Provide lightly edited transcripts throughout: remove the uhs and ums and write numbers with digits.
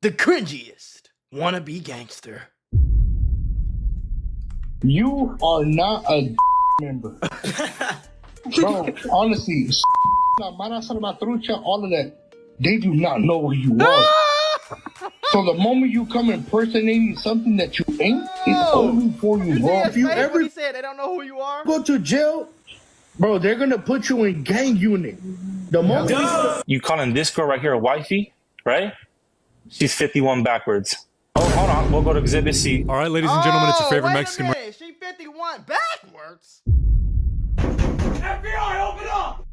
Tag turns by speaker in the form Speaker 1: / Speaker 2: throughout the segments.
Speaker 1: the cringiest wannabe gangster.
Speaker 2: You are not a member. Bro, honestly, all of that, they do not know who you are. So the moment you come impersonating something that you ain't, it's over for you, bro. If you ever
Speaker 1: he said they don't know who you are.
Speaker 2: go to jail, bro, they're gonna put you in gang unit. The moment
Speaker 3: you calling this girl right here a wifey, right? She's 51 backwards. Oh, hold on. We'll go to Exhibit C.
Speaker 4: All right, ladies and gentlemen, it's your favorite
Speaker 1: wait
Speaker 4: Mexican.
Speaker 1: A minute. She 51 backwards.
Speaker 5: FBI, open up!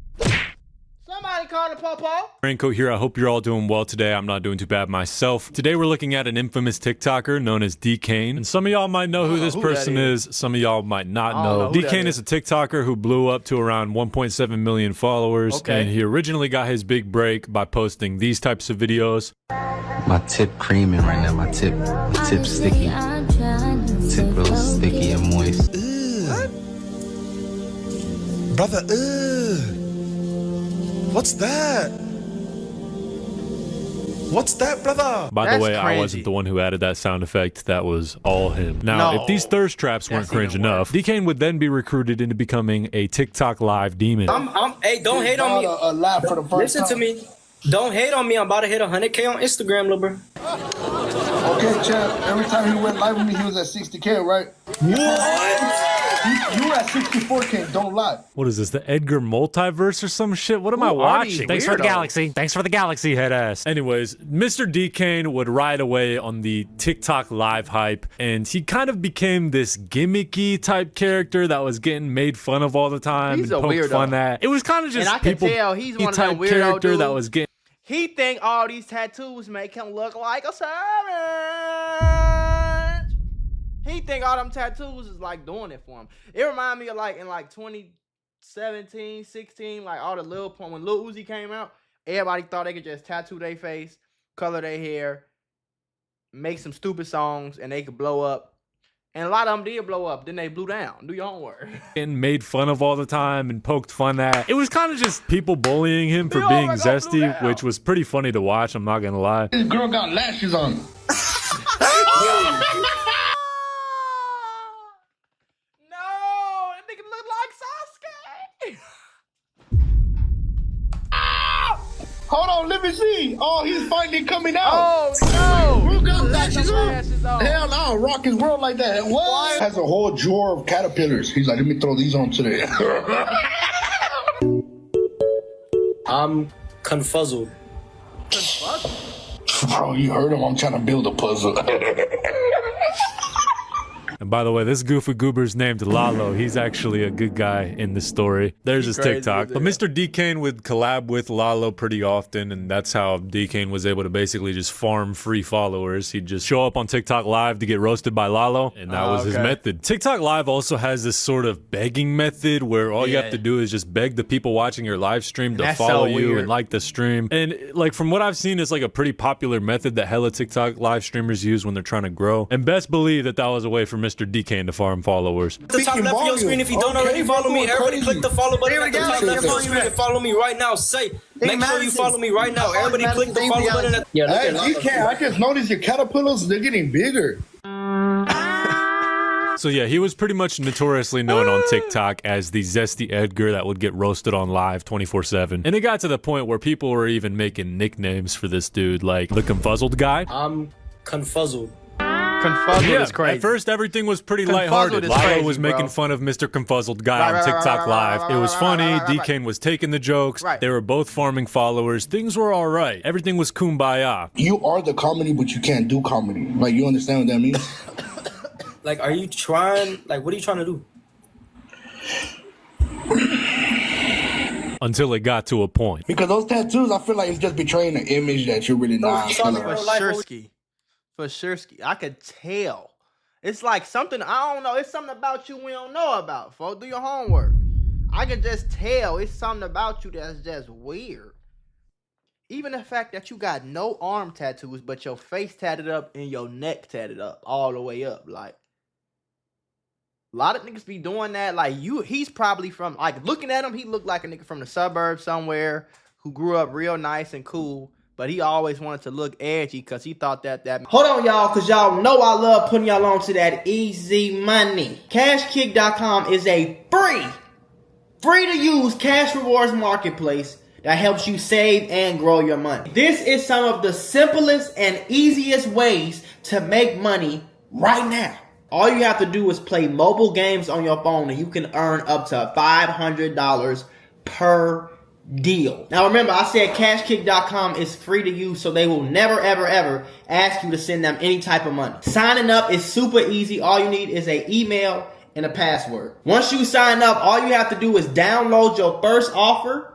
Speaker 1: Somebody call the popo.
Speaker 4: Raincoat here. I hope you're all doing well today. I'm not doing too bad myself. Today we're looking at an infamous TikToker known as D-Kane. And some of y'all might know who this person is. Some of y'all might not know. D-Kane is a TikToker who blew up to around 1.7 million followers. Okay. And he originally got his big break by posting these types of videos.
Speaker 6: My tip creaming right now. My tip sticky. Tip real sticky and moist.
Speaker 7: Brother, what's that? What's that, brother?
Speaker 4: By the way, I wasn't the one who added that sound effect. That was all him. Now, if these thirst traps weren't cringe enough, D-Kane would then be recruited into becoming a TikTok live demon.
Speaker 8: Hey, don't hate on me.
Speaker 2: a laugh for the first
Speaker 8: Listen to me. Don't hate on me. I'm about to hit 100K on Instagram, little bro.
Speaker 2: Okay, champ. Every time he went live with me, he was at 60K, right?
Speaker 8: What?
Speaker 2: You were at 64K. Don't lie.
Speaker 4: What is this, the Edgar multiverse or some shit? What am I watching? Thanks for the galaxy. Thanks for the galaxy, head ass. Anyways, Mr. D-Kane would ride away on the TikTok live hype, and he kind of became this gimmicky type character that was getting made fun of all the time.
Speaker 1: He's
Speaker 4: and
Speaker 1: a
Speaker 4: poked
Speaker 1: weirdo.
Speaker 4: fun at. It was kind of just
Speaker 1: and I can tell he's one of them weirdo
Speaker 4: character
Speaker 1: dudes.
Speaker 4: that was getting.
Speaker 1: He think all these tattoos make him look like a savage. He think all them tattoos is like doing it for him. It remind me of like in like 2017, 16, like all the Lil Pump, when Lil Uzi came out, everybody thought they could just tattoo their face, color their hair, make some stupid songs, and they could blow up. And a lot of them did blow up. Then they blew down. Do your homework.
Speaker 4: Getting made fun of all the time and poked fun at. It was kind of just people bullying him for being zesty, which was pretty funny to watch. I'm not gonna lie.
Speaker 2: This girl got lashes on.
Speaker 1: No, that nigga look like Sasuke.
Speaker 2: Hold on, let me see. Oh, he's finally coming out.
Speaker 1: Oh no!
Speaker 2: Who got lashes on?
Speaker 1: Lashes on.
Speaker 2: Hell no, I'll rock his world like that. What? Has a whole drawer of caterpillars. He's like, let me throw these on today.
Speaker 8: I'm confuzzled.
Speaker 2: Bro, you heard him. I'm trying to build a puzzle.
Speaker 4: And by the way, this goofy goober's named Lalo. He's actually a good guy in the story. There's his TikTok. But Mr. D-Kane would collab with Lalo pretty often, and that's how D-Kane was able to basically just farm free followers. He'd just show up on TikTok Live to get roasted by Lalo, and that was his method. TikTok Live also has this sort of begging method where all you have to do is just beg the people watching your live stream to follow you and like the stream. And like from what I've seen, it's like a pretty popular method that hella TikTok live streamers use when they're trying to grow. And best believe that that was a way for Mr. D-Kane to farm followers.
Speaker 8: At the top left of your screen, if you don't already follow me, everybody click the follow button at the top left of your screen and follow me right now. Make sure you follow me right now. Everybody click the follow button.
Speaker 2: Hey, D-Kane, I just noticed your caterpillars, they're getting bigger.
Speaker 4: So yeah, he was pretty much notoriously known on TikTok as the zesty Edgar that would get roasted on live 24/7. And it got to the point where people were even making nicknames for this dude, like the Confuzzled guy.
Speaker 8: I'm confuzzled.
Speaker 1: Confuzzled is crazy.
Speaker 4: At first, everything was pretty lighthearted. Lalo was making fun of Mr. Confuzzled guy on TikTok Live. It was funny. D-Kane was taking the jokes. They were both farming followers. Things were all right. Everything was kumbaya.
Speaker 2: You are the comedy, but you can't do comedy. Like, you understand what that means?
Speaker 8: Like, are you trying? Like, what are you trying to do?
Speaker 4: Until it got to a point.
Speaker 2: Because those tattoos, I feel like it's just betraying the image that you're really not.
Speaker 1: For sure, I could tell. It's like something, I don't know, it's something about you we don't know about, folks. Do your homework. I can just tell it's something about you that's just weird. Even the fact that you got no arm tattoos, but your face tatted up and your neck tatted up, all the way up. Like, a lot of niggas be doing that. Like, he's probably from, like, looking at him, he looked like a nigga from the suburbs somewhere who grew up real nice and cool. but he always wanted to look edgy because he thought that. Hold on, y'all, because y'all know I love putting y'all on to that easy money. CashKick.com is a free to use cash rewards marketplace that helps you save and grow your money. This is some of the simplest and easiest ways to make money right now. All you have to do is play mobile games on your phone and you can earn up to $500 per deal. Now remember, I said CashKick.com is free to use, so they will never, ever, ever ask you to send them any type of money. Signing up is super easy. All you need is an email and a password. Once you sign up, all you have to do is download your first offer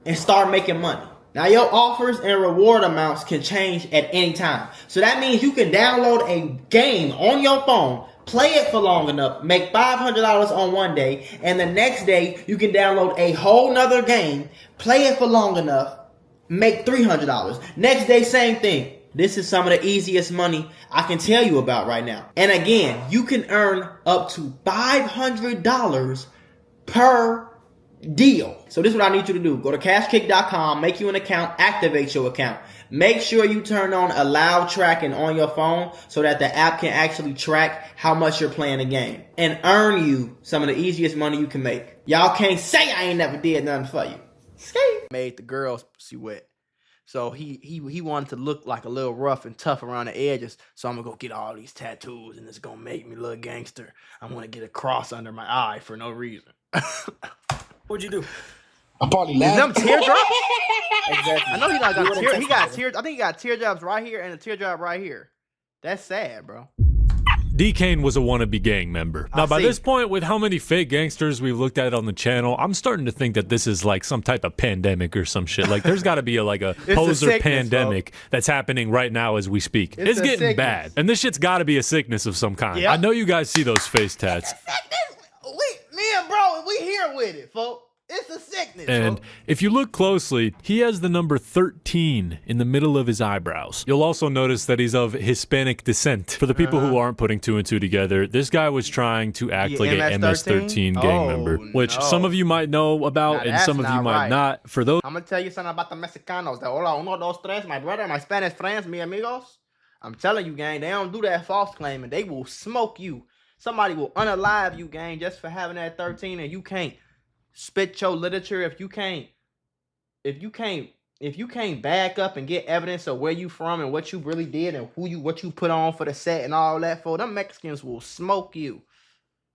Speaker 1: and start making money. Now your offers and reward amounts can change at any time. So that means you can download a game on your phone, play it for long enough, make $500 on one day, and the next day you can download a whole nother game, play it for long enough, make $300. Next day, same thing. This is some of the easiest money I can tell you about right now. And again, you can earn up to $500 per deal. So this is what I need you to do. Go to cashkick.com, make you an account, activate your account. Make sure you turn on allow tracking on your phone so that the app can actually track how much you're playing the game and earn you some of the easiest money you can make. Y'all can't say I ain't never did nothing for you. Made the girls see wet. So he wanted to look like a little rough and tough around the edges. So I'm gonna go get all these tattoos and it's gonna make me look a gangster. I'm gonna get a cross under my eye for no reason.
Speaker 8: What'd you do?
Speaker 2: I probably
Speaker 1: Is
Speaker 2: laughed.
Speaker 1: them teardrops?
Speaker 8: Exactly.
Speaker 1: I know he got tear. He got tears. I think he got teardrops right here and a teardrop right here. That's sad, bro.
Speaker 4: D-Kane was a wannabe gang member. Now, by this point, with how many fake gangsters we've looked at on the channel, I'm starting to think that this is like some type of pandemic or some shit. Like, there's got to be a poser pandemic that's happening right now as we speak. It's getting bad. And this shit's got to be a sickness of some kind. Yep. I know you guys see those face tats.
Speaker 1: Me and bro, we here with it, folks. It's a sickness.
Speaker 4: And if you look closely, he has the number 13 in the middle of his eyebrows. You'll also notice that he's of Hispanic descent. For the people who aren't putting two and two together, this guy was trying to act like an MS-13 gang member, which some of you might know about and some of you might not. For those,
Speaker 1: I'm gonna tell you something about the Mexicanos. The hola, uno, dos, tres, my brother, my Spanish friends, mi amigos. I'm telling you, gang, they don't do that false claiming. They will smoke you. Somebody will unalive you, gang, just for having that 13, and you can't spit your literature if you can't back up and get evidence of where you from and what you really did and what you put on for the set and all that. For them Mexicans will smoke you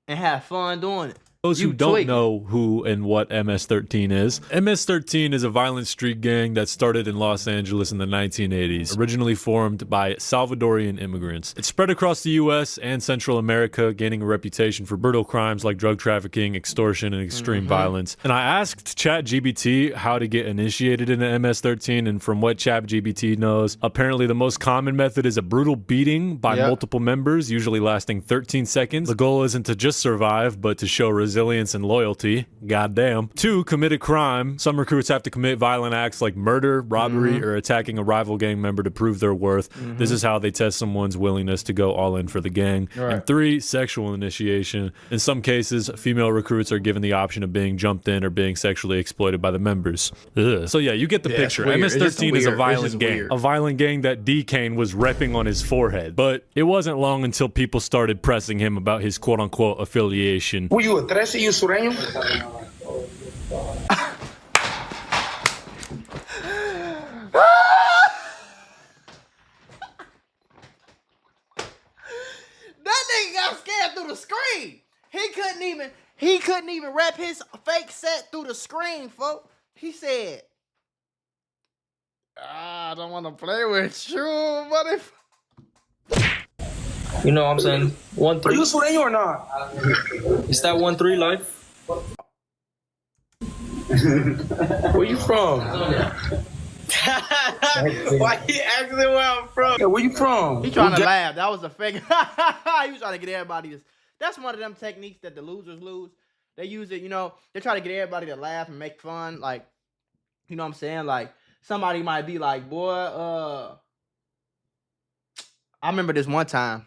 Speaker 1: and have fun doing it.
Speaker 4: Those who don't know who and what MS-13 is, MS-13 is a violent street gang that started in Los Angeles in the 1980s, originally formed by Salvadorian immigrants. It spread across the US and Central America, gaining a reputation for brutal crimes like drug trafficking, extortion, and extreme violence. And I asked ChatGPT how to get initiated into MS-13, and from what ChatGPT knows, apparently the most common method is a brutal beating by multiple members, usually lasting 13 seconds. The goal isn't to just survive, but to show resilience and loyalty. Goddamn. 2, commit a crime. Some recruits have to commit violent acts like murder, robbery, or attacking a rival gang member to prove their worth. This is how they test someone's willingness to go all in for the gang. And 3, sexual initiation. In some cases, female recruits are given the option of being jumped in or being sexually exploited by the members. Ugh. So yeah, you get the picture. MS-13 is a violent gang. A violent gang that D-Kane was repping on his forehead. But it wasn't long until people started pressing him about his quote-unquote affiliation.
Speaker 2: Were you a 13 y un sureño?
Speaker 1: That nigga got scared through the screen. He couldn't even rep his fake set through the screen, folks. He said, I don't want to play with you, buddy.
Speaker 8: You know what I'm saying? 1-3.
Speaker 2: Are you sureño or not?
Speaker 8: Is that 1-3 life?
Speaker 2: Where you from?
Speaker 8: Why he asking where I'm from?
Speaker 2: Yeah, where you from?
Speaker 1: He trying to laugh. That was a fake. He was trying to get everybody to. That's one of them techniques that the losers lose. They use it, they try to get everybody to laugh and make fun. Like, you know what I'm saying? Like, somebody might be like, boy, I remember this one time.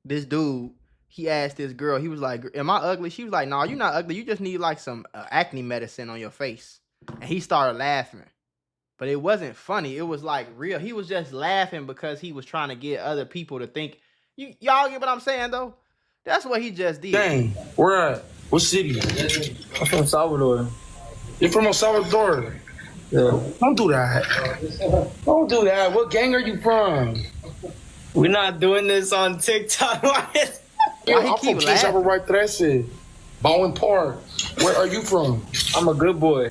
Speaker 1: This dude, he asked this girl, he was like, am I ugly? She was like, no, you're not ugly. You just need like some acne medicine on your face. And he started laughing. but it wasn't funny. It was like real. He was just laughing because he was trying to get other people to think. Y'all get what I'm saying though? That's what he just did.
Speaker 2: Dang, where at? What city?
Speaker 8: I'm from Salvador.
Speaker 2: You're from El Salvador.
Speaker 8: Yeah.
Speaker 2: Don't do that. Don't do that. What gang are you from?
Speaker 8: We're not doing this on TikTok.
Speaker 1: Why he
Speaker 2: I'm
Speaker 1: keep
Speaker 2: from
Speaker 1: laughing?
Speaker 2: Right 13. Bowen Park. Where are you from?
Speaker 8: I'm a good boy.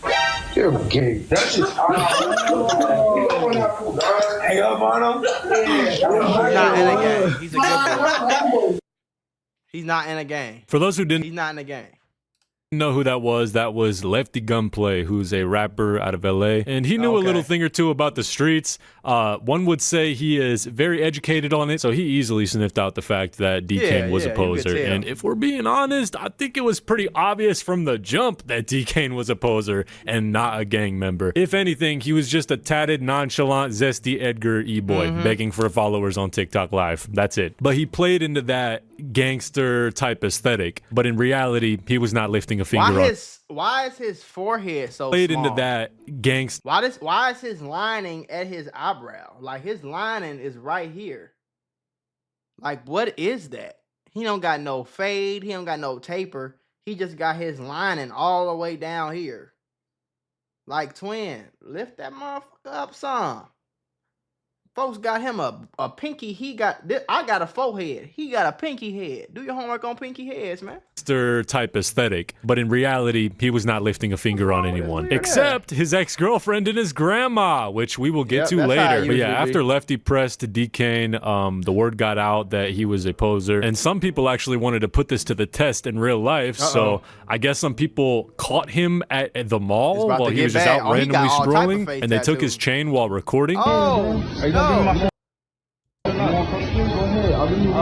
Speaker 2: You're gay. That's just. Hang up on him.
Speaker 1: He's not in a gang. He's a good boy. He's not in a gang.
Speaker 4: For those who didn't
Speaker 1: He's not in a gang.
Speaker 4: know who that was Lefty Gunplay, who's a rapper out of LA, and he knew a little thing or two about the streets. One would say he is very educated on it, so he easily sniffed out the fact that D-Kane was a poser. And if we're being honest, I think it was pretty obvious from the jump that D-Kane was a poser and not a gang member. If anything, he was just a tatted, nonchalant, zesty Edgar E-boy begging for followers on TikTok Live. That's it. But he played into that gangster type aesthetic, but in reality, he was not lifting a finger on.
Speaker 1: Why is his forehead so
Speaker 4: Played
Speaker 1: small?
Speaker 4: into that gangster.
Speaker 1: Why is his lining at his eyebrow? Like his lining is right here. Like what is that? He don't got no fade. He don't got no taper. He just got his lining all the way down here. Like twin, lift that motherfucker up some. Folks got him a pinky. I got a forehead. He got a pinky head. Do your homework on pinky heads, man.
Speaker 4: Type aesthetic, but in reality, he was not lifting a finger on anyone except his ex-girlfriend and his grandma, which we will get to later. But yeah, after Lefty pressed D-Kane, the word got out that he was a poser, and some people actually wanted to put this to the test in real life. So I guess some people caught him at the mall while he was just out randomly scrolling, and they took his chain while recording.
Speaker 1: No.
Speaker 5: I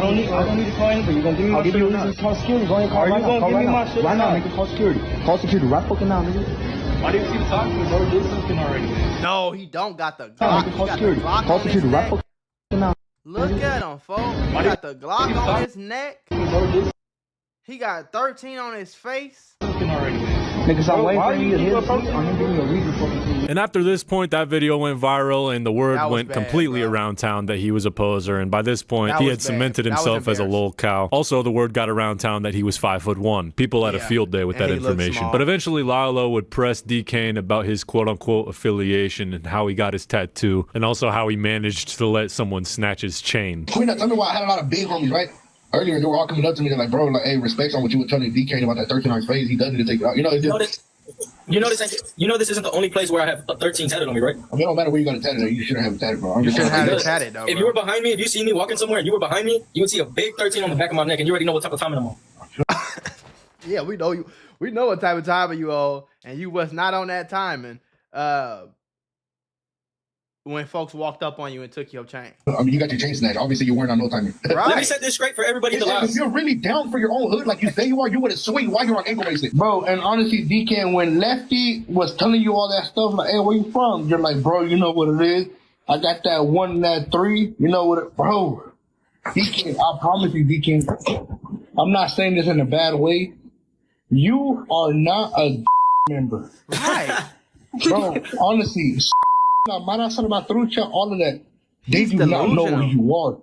Speaker 5: don't need to call anybody. You're gonna give me my shit. I'll give you a reason to call security. Go ahead and call right now. Call right now. Right now, nigga. Call security. Call security right fucking now, nigga. Why do you keep talking, bro? Do something already.
Speaker 1: No, he don't got the Glock. He
Speaker 5: Call
Speaker 1: got
Speaker 5: security.
Speaker 1: the Glock
Speaker 5: Call
Speaker 1: on his
Speaker 5: security right
Speaker 1: neck.
Speaker 5: fucking now.
Speaker 1: Look at him, folks. He got the Glock on his neck. He got 13 on his face.
Speaker 5: Niggas, I'm waiting for you to hit. I'm giving you a reason for me.
Speaker 4: And after this point, that video went viral, and the word went completely around town that he was a poser. And by this point, he had cemented himself as a lol cow. Also, the word got around town that he was 5'1". People had a field day with that information. But eventually, Lalo would press D-Kane about his quote-unquote affiliation and how he got his tattoo, and also how he managed to let someone snatch his chain.
Speaker 2: Queen, tell me why I had a lot of big homies, right? Earlier, they were all coming up to me. They're like, bro, like, hey, respect on what you were telling D-Kane about that 13 on his face. He doesn't need to take it out. You know, it's just...
Speaker 8: You know this isn't the only place where I have 13 tatted on me, right?
Speaker 2: I mean, it don't matter where you got it tatted. You shouldn't have it tatted, bro.
Speaker 1: You shouldn't have it tatted, though,
Speaker 8: If you were behind me, if you see me walking somewhere and you were behind me, you would see a big 13 on the back of my neck, and you already know what type of timing I'm on.
Speaker 1: Yeah, we know you. We know what type of timing you on, and you was not on that timing. When folks walked up on you and took your chain.
Speaker 2: I mean, you got your chain snatched. Obviously, you weren't on no timing.
Speaker 1: Right.
Speaker 8: Let me set this straight for everybody in the live.
Speaker 2: If you're really down for your own hood, like you say you are, you would have swing while you're on ankle bracelet. Bro, and honestly, D-Kane, when Lefty was telling you all that stuff, like, hey, where you from? You're like, bro, you know what it is. I got that 1 and that 3. You know what it, bro. D-Kane, I promise you, D-Kane, I'm not saying this in a bad way. You are not a member.
Speaker 1: Right.
Speaker 2: Bro, honestly, all of that. They do not know who you are.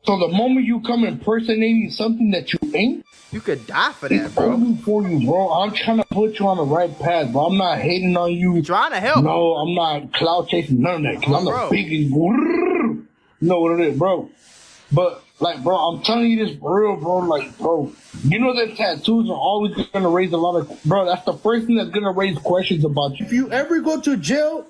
Speaker 2: So the moment you come impersonating something that you ain't,
Speaker 1: you could die for that,
Speaker 2: it's
Speaker 1: bro.
Speaker 2: only for you, bro. I'm trying to put you on the right path, bro. I'm not hating on you.
Speaker 1: Trying to help.
Speaker 2: No, I'm not cloud chasing none of that. Cause I'm the biggest. You know what it is, bro. But like, bro, I'm telling you this for real, bro. Like, bro, you know that tattoos are always gonna raise a lot of, bro. That's the first thing that's gonna raise questions about you. If you ever go to jail,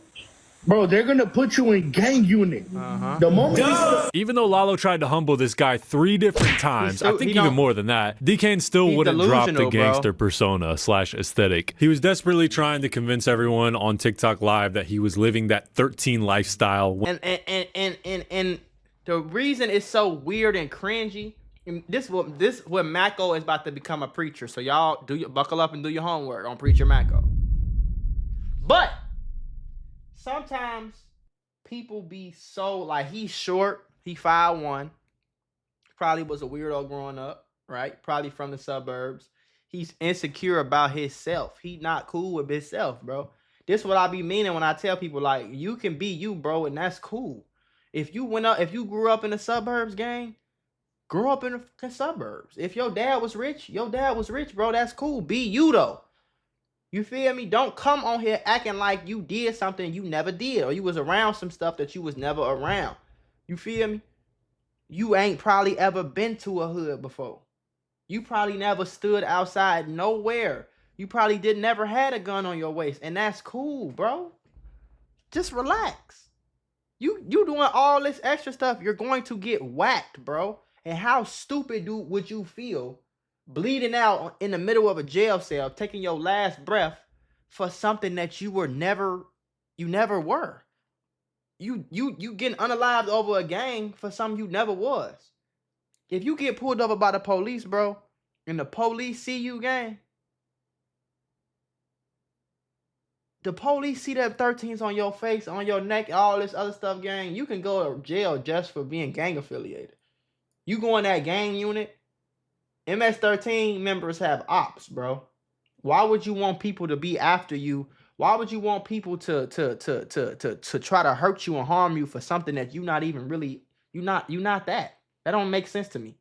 Speaker 2: bro, they're gonna put you in gang unit. The moment
Speaker 4: even though Lalo tried to humble this guy 3 different times, I think even more than that, D-Kane still wouldn't drop the gangster persona / aesthetic. He was desperately trying to convince everyone on TikTok Live that he was living that 13 lifestyle.
Speaker 1: And the reason it's so weird and cringy, this what Mako is about to become a preacher. So y'all buckle up and do your homework on Preacher Mako. But sometimes people be so, like, he's short, he 5'1", probably was a weirdo growing up, right? Probably from the suburbs. He's insecure about himself. He not cool with himself, bro. This what I be meaning when I tell people, like, you can be you, bro, and that's cool. If you grew up in the suburbs, gang, grow up in the fucking suburbs. If your dad was rich, bro. That's cool. Be you though. You feel me? Don't come on here acting like you did something you never did, or you was around some stuff that you was never around. You feel me? You ain't probably ever been to a hood before. You probably never stood outside nowhere. You probably never had a gun on your waist, and that's cool, bro. Just relax. You doing all this extra stuff, you're going to get whacked, bro. And how stupid would you feel bleeding out in the middle of a jail cell, taking your last breath for something that you never were? You getting unalived over a gang for something you never was. If you get pulled over by the police, bro, and the police see you, gang, the police see that 13s on your face, on your neck, all this other stuff, gang, you can go to jail just for being gang affiliated. You go in that gang unit, MS-13 members have ops, bro. Why would you want people to be after you? Why would you want people to try to hurt you and harm you for something that you're not even really, you're not that. That don't make sense to me.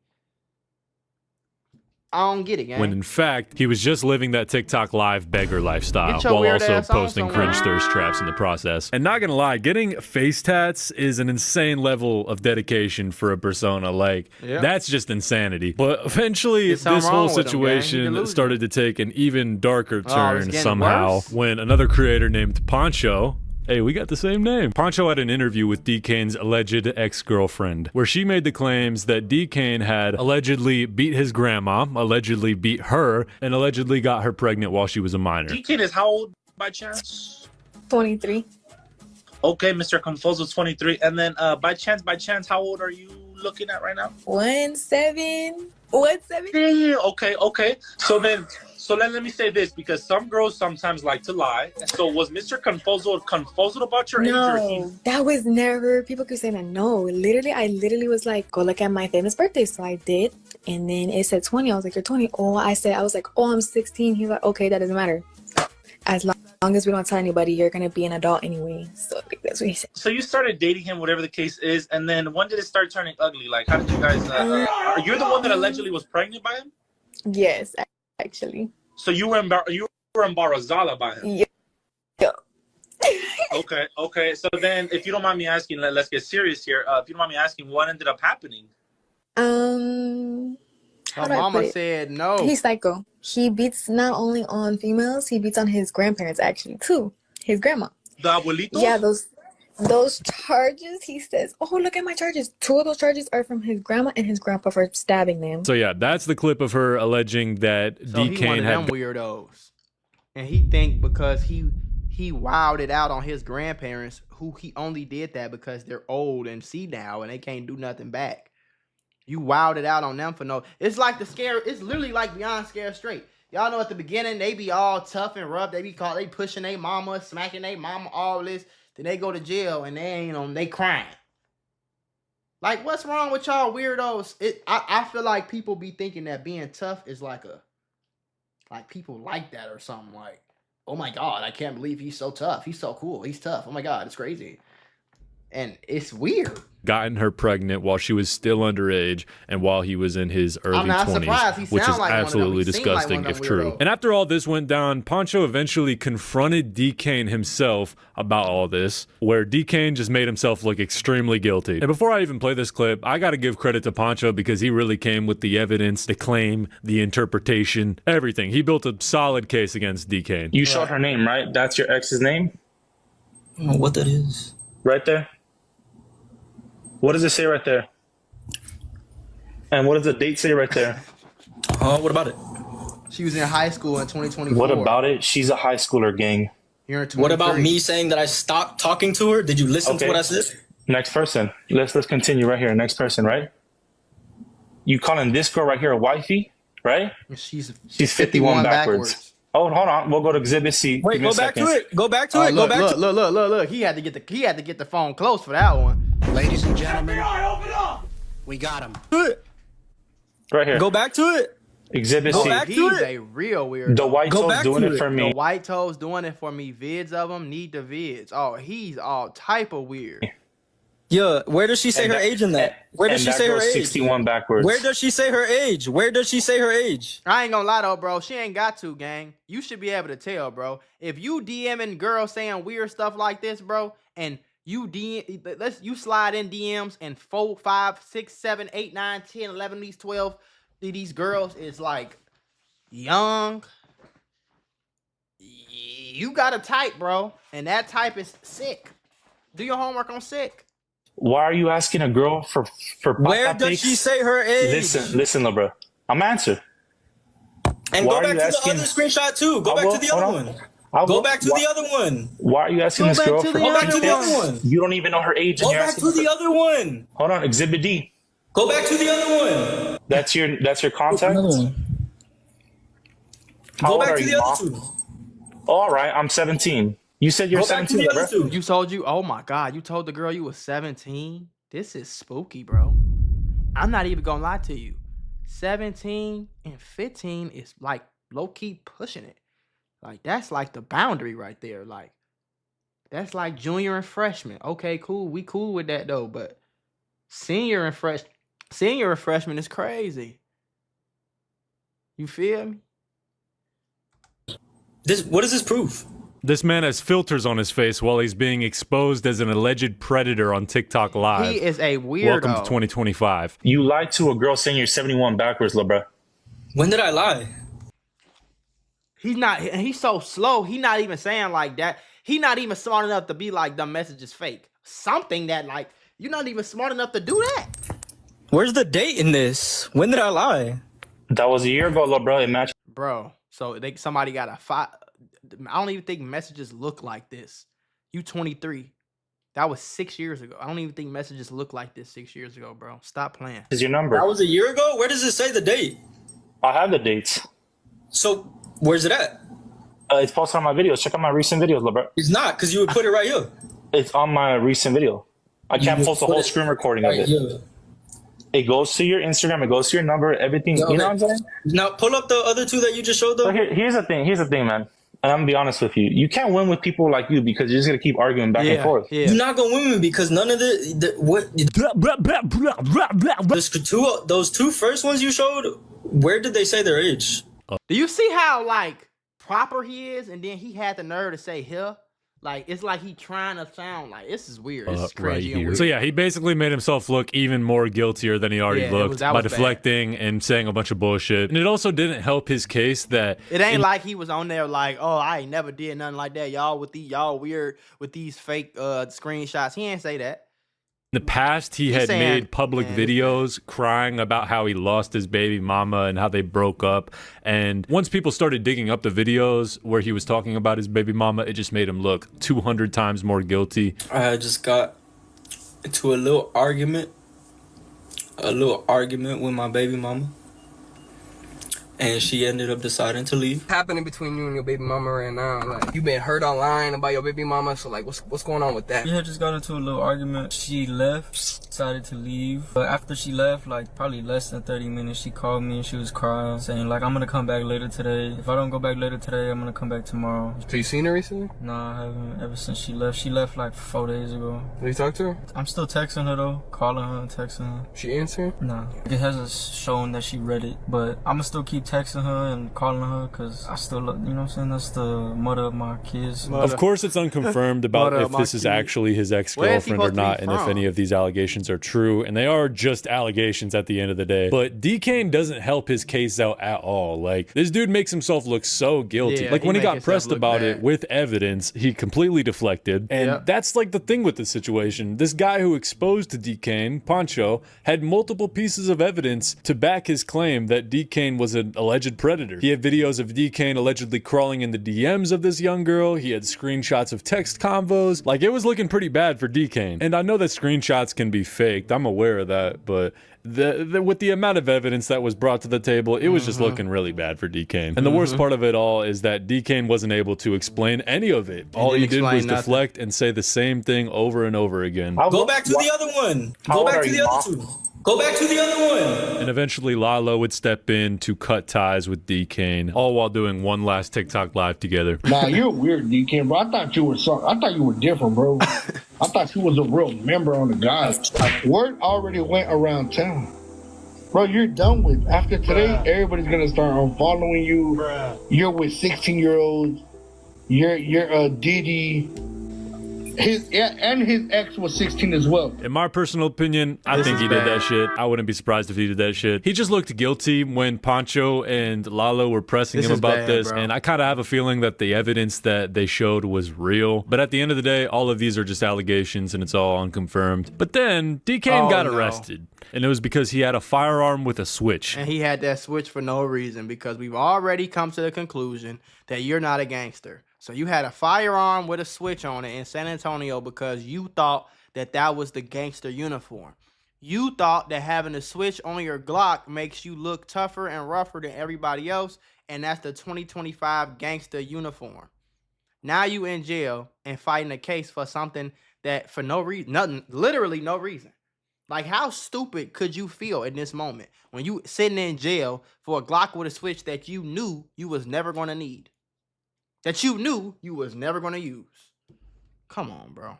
Speaker 1: I don't get it, gang.
Speaker 4: When in fact, he was just living that TikTok live beggar lifestyle while
Speaker 1: weird
Speaker 4: also
Speaker 1: ass on
Speaker 4: posting
Speaker 1: somewhere.
Speaker 4: cringe thirst traps in the process. And not gonna lie, getting face tats is an insane level of dedication for a persona. Like, that's just insanity. But eventually,
Speaker 1: There's
Speaker 4: this
Speaker 1: something
Speaker 4: whole
Speaker 1: wrong with him, gang. You can
Speaker 4: situation
Speaker 1: lose
Speaker 4: started to take an even darker turn
Speaker 1: getting
Speaker 4: somehow
Speaker 1: worse.
Speaker 4: when another creator named Poncho, hey, we got the same name. Poncho had an interview with D-Kane's alleged ex-girlfriend, where she made the claims that D-Kane had allegedly beat his grandma, allegedly beat her, and allegedly got her pregnant while she was a minor.
Speaker 9: D-Kane is how old by chance?
Speaker 10: 23.
Speaker 9: Okay, Mr. Confoso, 23. And then by chance, how old are you looking at right now?
Speaker 10: 17.
Speaker 9: Yeah, okay. So let me say this, because some girls sometimes like to lie. So was Mr. Confoso about your age?
Speaker 10: No, that was never. People keep saying that. No, I literally was like, go look at my famous birthday. So I did. And then it said 20. I was like, you're 20. Oh, I was like, oh, I'm 16. He was like, okay, that doesn't matter. As long as we don't tell anybody, you're going to be an adult anyway. So that's what he said.
Speaker 9: So you started dating him, whatever the case is. And then when did it start turning ugly? Like, how did you guys, you're the one that allegedly was pregnant by him?
Speaker 10: Yes, actually.
Speaker 9: So you were embarrassed by him?
Speaker 10: Yeah.
Speaker 9: Okay. So then, if you don't mind me asking, let's get serious here. If you don't mind me asking, what ended up happening?
Speaker 1: Her mama said no.
Speaker 10: He's psycho. He beats not only on females, he beats on his grandparents actually too. His grandma.
Speaker 9: The abuelitos?
Speaker 10: Yeah, those charges, he says, oh, look at my charges. 2 of those charges are from his grandma and his grandpa for stabbing them.
Speaker 4: So yeah, that's the clip of her alleging that D-Kane had
Speaker 1: them weirdos. And he think because he wilded out on his grandparents, who he only did that because they're old and senile and they can't do nothing back. You wilded out on them for no. It's like it's literally like beyond scared straight. Y'all know at the beginning they be all tough and rough. They pushing their mama, smacking their mama, all this. Then they go to jail and they crying. Like, what's wrong with y'all weirdos? I feel like people be thinking that being tough is like people like that or something. Like, oh my God, I can't believe he's so tough. He's so cool. He's tough. Oh my God, it's crazy. And it's weird.
Speaker 4: Gotten her pregnant while she was still underage and while he was in his early 20s, which is absolutely disgusting if true. And after all this went down, Poncho eventually confronted D-Kane himself about all this, where D-Kane just made himself look extremely guilty. And before I even play this clip, I gotta give credit to Poncho because he really came with the evidence, the claim, the interpretation, everything. He built a solid case against D-Kane.
Speaker 3: You showed her name, right? That's your ex's name?
Speaker 8: I don't know what that is.
Speaker 3: Right there? What does it say right there? And what does the date say right there?
Speaker 8: What about it?
Speaker 1: She was in high school in 2024.
Speaker 3: What about it? She's a high schooler, gang.
Speaker 1: You're in 23.
Speaker 8: What about me saying that I stopped talking to her? Did you listen to what I said?
Speaker 3: Next person. Let's continue right here. Next person, right? You calling this girl right here a wifey, right?
Speaker 1: She's
Speaker 3: 51 backwards. Oh, hold on. We'll go to Exhibit C.
Speaker 8: Wait, go back to it. Go back to it.
Speaker 1: Look. He had to get the phone close for that one.
Speaker 11: Ladies and gentlemen, we got him.
Speaker 3: Right here.
Speaker 8: Go back to it.
Speaker 3: Exhibit
Speaker 8: Go
Speaker 3: C.
Speaker 8: back to
Speaker 1: He's
Speaker 8: it.
Speaker 1: a real weirdo.
Speaker 3: The white
Speaker 8: Go
Speaker 3: toes
Speaker 8: back
Speaker 3: doing
Speaker 8: to
Speaker 3: it
Speaker 8: it.
Speaker 3: for
Speaker 1: The
Speaker 3: me.
Speaker 1: white toes doing it for me. Vids of him. Need the vids. Oh, he's all type of weird.
Speaker 8: Yeah, where does she say
Speaker 3: And
Speaker 8: her
Speaker 3: that-
Speaker 8: age in that? Where does
Speaker 3: and
Speaker 8: she
Speaker 3: that
Speaker 8: say her
Speaker 3: girl's
Speaker 8: age?
Speaker 3: 61 backwards.
Speaker 8: Where does she say her age? Where does she say her age?
Speaker 1: I ain't gonna lie though, bro. She ain't got to, gang. You should be able to tell, bro. If you DMing girls saying weird stuff like this, bro, and you you slide in DMs and 4, 5, 6, 7, 8, 9, 10, 11, these 12, these girls is like young. You got a type, bro, and that type is sick. Do your homework on sick.
Speaker 3: Why are you asking a girl for
Speaker 8: Where
Speaker 3: papa
Speaker 8: does
Speaker 3: pics?
Speaker 8: she say her age?
Speaker 3: Listen, little bro. I'm answer.
Speaker 8: And
Speaker 3: Why
Speaker 8: go
Speaker 3: are
Speaker 8: back
Speaker 3: you
Speaker 8: to
Speaker 3: asking-
Speaker 8: the other screenshot too. Go back to the other one. Go back to the other one.
Speaker 3: Why are you asking
Speaker 1: Go
Speaker 3: this
Speaker 1: back
Speaker 3: girl
Speaker 1: to
Speaker 3: for
Speaker 1: the
Speaker 8: Go back to the
Speaker 1: other
Speaker 8: other one.
Speaker 3: You don't even know her age.
Speaker 8: Go
Speaker 3: and you're
Speaker 8: back
Speaker 3: asking
Speaker 8: to the
Speaker 3: her-
Speaker 8: other one.
Speaker 3: Hold on, Exhibit D.
Speaker 8: Go back to the other one.
Speaker 3: That's your contact. How
Speaker 8: Go
Speaker 3: old
Speaker 8: back
Speaker 3: are
Speaker 8: to
Speaker 3: you,
Speaker 8: the
Speaker 3: Ma?
Speaker 8: other two.
Speaker 3: All right, I'm 17. You said you're
Speaker 8: Go back to
Speaker 3: 17,
Speaker 8: the
Speaker 3: bro.
Speaker 8: other two.
Speaker 1: You told you, oh my God, you told the girl you was 17? This is spooky, bro. I'm not even gonna lie to you. 17 and 15 is like low-key pushing it. Like, that's like the boundary right there. Like, that's like junior and freshman. Okay, cool. We cool with that though, but senior and freshman is crazy. You feel me?
Speaker 8: What does this prove?
Speaker 4: This man has filters on his face while he's being exposed as an alleged predator on TikTok Live.
Speaker 1: He is a weirdo.
Speaker 4: Welcome to 2025.
Speaker 3: You lied to a girl saying you're 71 backwards, little bro.
Speaker 8: When did I lie?
Speaker 1: He's so slow. He not even saying like that. He not even smart enough to be like, the message is fake. Something that like, you're not even smart enough to do that.
Speaker 8: Where's the date in this? When did I lie?
Speaker 3: That was a year ago, little bro. It matched.
Speaker 1: Bro, so somebody got a five. I don't even think messages look like this. You 23. That was 6 years ago. I don't even think messages look like this 6 years ago, bro. Stop playing.
Speaker 3: Is your number?
Speaker 8: That was a year ago? Where does it say the date?
Speaker 3: I have the dates.
Speaker 8: So, where's it at?
Speaker 3: It's posted on my videos. Check out my recent videos, little bro.
Speaker 8: It's not, because you would put it right here.
Speaker 3: It's on my recent video. I can't post a whole screen recording of it.
Speaker 8: Here.
Speaker 3: It goes to your Instagram. It goes to your number. Everything.
Speaker 8: Yeah,
Speaker 3: You know what I'm saying?
Speaker 8: Now, pull up the other two that you just showed, though.
Speaker 3: So here's the thing. Here's the thing, man. And I'm gonna be honest with you. You can't win with people like you because you're just gonna keep arguing back and forth.
Speaker 1: Yeah.
Speaker 8: You're not gonna win me because none of those two first ones you showed. Where did they say their age?
Speaker 1: Do you see how like proper he is, and then he had the nerve to say here? Like, it's like he trying to sound like, this is weird. This is cringy and weird.
Speaker 4: So yeah, he basically made himself look even more guiltier than he already looked
Speaker 1: that
Speaker 4: by
Speaker 1: was
Speaker 4: deflecting and saying a bunch of bullshit. And it also didn't help his case that
Speaker 1: It ain't like he was on there like, oh, I ain't never did nothing like that. Y'all weird with these fake screenshots. He ain't say that.
Speaker 4: in the past, he had
Speaker 1: saying,
Speaker 4: made public videos crying about how he lost his baby mama and how they broke up. And once people started digging up the videos where he was talking about his baby mama, it just made him look 200 times more guilty.
Speaker 8: I just got into a little argument with my baby mama. And she ended up deciding to leave.
Speaker 11: Happening between you and your baby mama right now? Like, you been hurt online about your baby mama, so like, what's going on with that?
Speaker 12: Yeah, just got into a little argument. She left, decided to leave. But after she left, like probably less than 30 minutes, she called me and she was crying, saying like, I'm gonna come back later today. If I don't go back later today, I'm gonna come back tomorrow.
Speaker 11: So you seen her recently?
Speaker 12: Nah, I haven't. Ever since she left. She left like 4 days ago.
Speaker 11: Have you talked to her?
Speaker 12: I'm still texting her though, calling her and texting her.
Speaker 11: She answering?
Speaker 12: Nah. It hasn't shown that she read it, but I'ma still keep texting her and calling her because I still love, you know what I'm saying? That's the mother of my kids.
Speaker 4: Of course, it's unconfirmed about if this is actually his ex-girlfriend or not, and if any of these allegations are true. And they are just allegations at the end of the day. But D-Kane doesn't help his case out at all. Like, this dude makes himself look so guilty.
Speaker 1: Yeah,
Speaker 4: like, when he got
Speaker 1: himself
Speaker 4: pressed
Speaker 1: look
Speaker 4: about
Speaker 1: bad.
Speaker 4: it with evidence, he completely deflected. And that's like the thing with this situation. This guy who exposed D-Kane, Pancho, had multiple pieces of evidence to back his claim that D-Kane was an alleged predator. He had videos of D-Kane allegedly crawling in the DMs of this young girl. He had screenshots of text convos. Like, it was looking pretty bad for D-Kane. And I know that screenshots can be faked. I'm aware of that. But with the amount of evidence that was brought to the table, it was just looking really bad for D-Kane. And the worst part of it all is that D-Kane wasn't able to explain any of it. All he did was deflect and say the same thing over and over again.
Speaker 8: Go back to the other one. Go back to the other two. Go back to the other one.
Speaker 4: And eventually Lalo would step in to cut ties with D-Kane, all while doing one last TikTok live together.
Speaker 2: Nah, you're weird, D-Kane, bro. I thought you were different, bro. I thought you was a real member on the guys. Word already went around town. Bro, you're done with. After today, everybody's gonna start unfollowing you. You're with 16-year-olds. You're Diddy. His ex was 16 as well.
Speaker 4: In my personal opinion, I think he did that shit. I wouldn't be surprised if he did that shit. He just looked guilty when Pancho and Lalo were pressing him about this, and I kind of have a feeling that the evidence that they showed was real. But at the end of the day, all of these are just allegations, and it's all unconfirmed. But then D-Kane got arrested, and it was because he had a firearm with a switch.
Speaker 1: And he had that switch for no reason, because we've already come to the conclusion that you're not a gangster. So you had a firearm with a switch on it in San Antonio because you thought that that was the gangster uniform. You thought that having a switch on your Glock makes you look tougher and rougher than everybody else, and that's the 2025 gangster uniform. Now you in jail and fighting a case for something that for no reason, nothing, literally no reason. Like, how stupid could you feel in this moment when you sitting in jail for a Glock with a switch that you knew you was never going to need? That you knew you was never going to use. Come on, bro.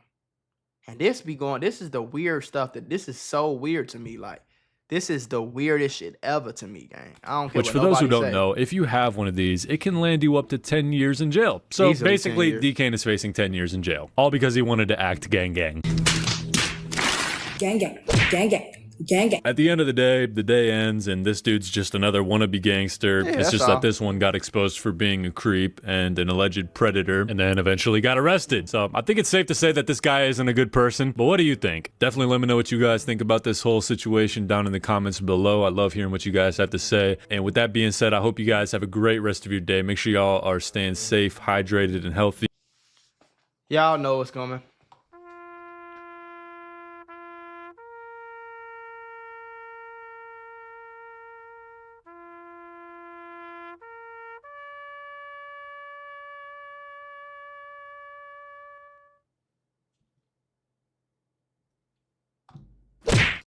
Speaker 1: And this is the weird stuff this is so weird to me. Like, this is the weirdest shit ever to me, gang. I don't care.
Speaker 4: Which, for those who don't know, if you have one of these, it can land you up to 10 years in jail. So
Speaker 1: Easily
Speaker 4: basically, D-Kane is facing 10 years in jail. All because he wanted to act gang gang.
Speaker 13: Gang gang. Gang gang. Gang gang.
Speaker 4: At the end of the day ends, and this dude's just another wannabe gangster.
Speaker 1: Yeah,
Speaker 4: it's just that this one got exposed for being a creep and an alleged predator, and then eventually got arrested. So I think it's safe to say that this guy isn't a good person. But what do you think? Definitely let me know what you guys think about this whole situation down in the comments below. I love hearing what you guys have to say. And with that being said, I hope you guys have a great rest of your day. Make sure y'all are staying safe, hydrated, and healthy.
Speaker 1: Y'all know what's coming.